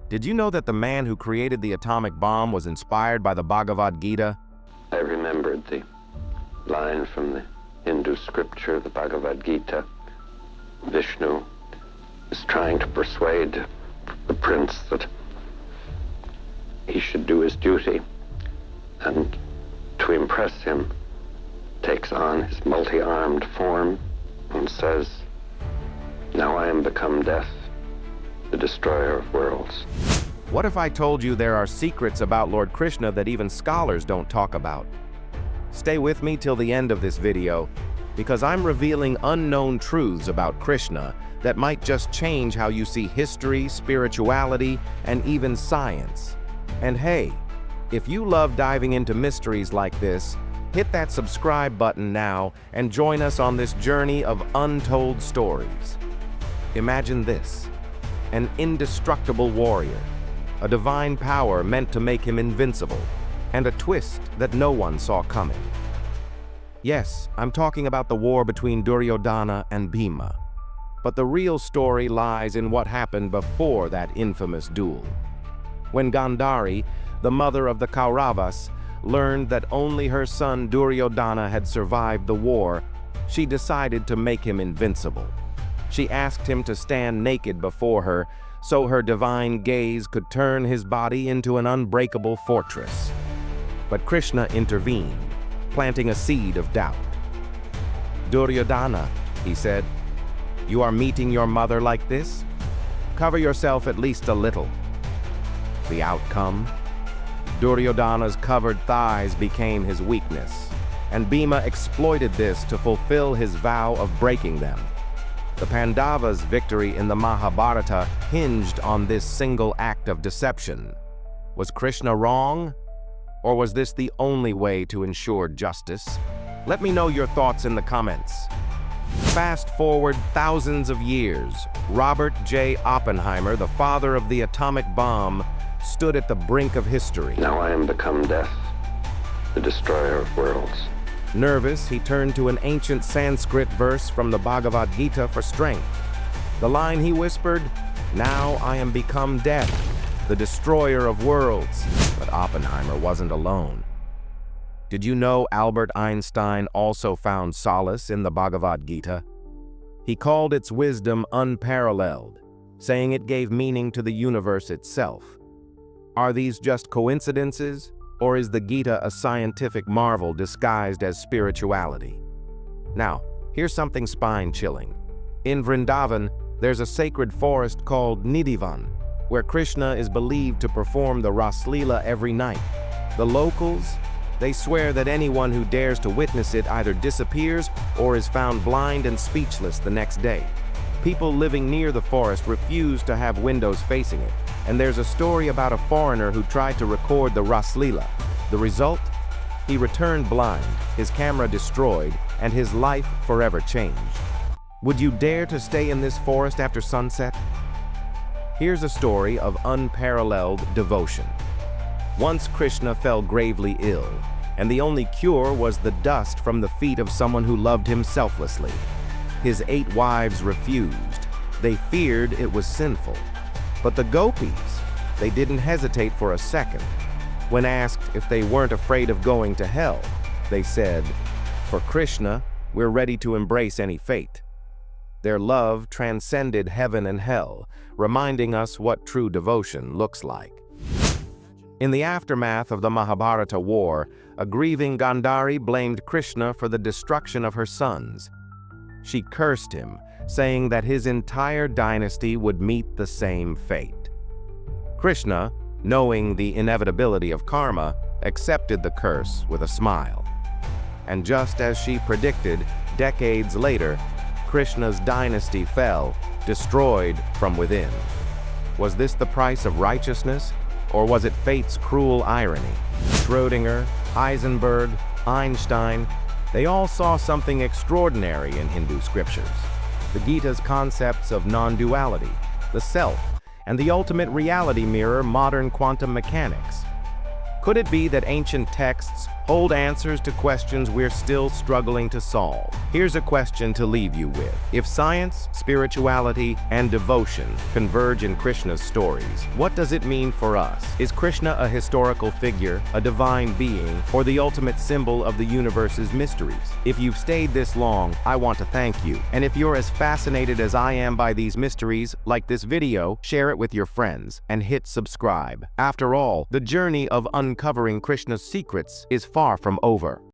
Did you know that the man who created the atomic bomb was inspired by the Bhagavad Gita? I remembered the line from the Hindu scripture, the Bhagavad Gita. Vishnu is trying to persuade the prince that he should do his duty, and to impress him, takes on his multi-armed form and says, "Now I am become death, the destroyer of worlds." What if I told you there are secrets about Lord Krishna that even scholars don't talk about? Stay with me till the end of this video, because I'm revealing unknown truths about Krishna that might just change how you see history, spirituality, and even science. And hey, if you love diving into mysteries like this, hit that subscribe button now and join us on this journey of untold stories. Imagine this: an indestructible warrior, a divine power meant to make him invincible, and a twist that no one saw coming. Yes, I'm talking about the war between Duryodhana and Bhima. But the real story lies in what happened before that infamous duel. When Gandhari, the mother of the Kauravas, learned that only her son Duryodhana had survived the war, she decided to make him invincible. She asked him to stand naked before her so her divine gaze could turn his body into an unbreakable fortress. But Krishna intervened, planting a seed of doubt. "Duryodhana," he said, "you are meeting your mother like this? Cover yourself at least a little." The outcome? Duryodhana's covered thighs became his weakness, and Bhima exploited this to fulfill his vow of breaking them. The Pandavas' victory in the Mahabharata hinged on this single act of deception. Was Krishna wrong? Or was this the only way to ensure justice? Let me know your thoughts in the comments. Fast forward thousands of years, Robert J. Oppenheimer, the father of the atomic bomb, stood at the brink of history. "Now I am become death, the destroyer of worlds." Nervous, he turned to an ancient Sanskrit verse from the Bhagavad Gita for strength. The line he whispered, "Now I am become death, the destroyer of worlds." But Oppenheimer wasn't alone. Did you know Albert Einstein also found solace in the Bhagavad Gita? He called its wisdom unparalleled, saying it gave meaning to the universe itself. Are these just coincidences, or is the Gita a scientific marvel disguised as spirituality? Now, here's something spine-chilling. In Vrindavan, there's a sacred forest called Nidhivan, where Krishna is believed to perform the Raslila every night. The locals, they swear that anyone who dares to witness it either disappears or is found blind and speechless the next day. People living near the forest refuse to have windows facing it, and there's a story about a foreigner who tried to record the Raslila. The result? He returned blind, his camera destroyed, and his life forever changed. Would you dare to stay in this forest after sunset? Here's a story of unparalleled devotion. Once Krishna fell gravely ill, and the only cure was the dust from the feet of someone who loved him selflessly. His 8 wives refused. They feared it was sinful. But the gopis, they didn't hesitate for a second. When asked if they weren't afraid of going to hell, they said, "For Krishna, we're ready to embrace any fate." Their love transcended heaven and hell, reminding us what true devotion looks like. In the aftermath of the Mahabharata war, a grieving Gandhari blamed Krishna for the destruction of her sons. She cursed him, saying that his entire dynasty would meet the same fate. Krishna, knowing the inevitability of karma, accepted the curse with a smile. And just as she predicted, decades later, Krishna's dynasty fell, destroyed from within. Was this the price of righteousness, or was it fate's cruel irony? Schrödinger, Heisenberg, Einstein, they all saw something extraordinary in Hindu scriptures. The Gita's concepts of non-duality, the self, and the ultimate reality mirror modern quantum mechanics. Could it be that ancient texts hold answers to questions we're still struggling to solve. Here's a question to leave you with. If science, spirituality, and devotion converge in Krishna's stories, what does it mean for us? Is Krishna a historical figure, a divine being, or the ultimate symbol of the universe's mysteries? If you've stayed this long, I want to thank you. And if you're as fascinated as I am by these mysteries, like this video, share it with your friends, and hit subscribe. After all, the journey of uncovering Krishna's secrets is far from over.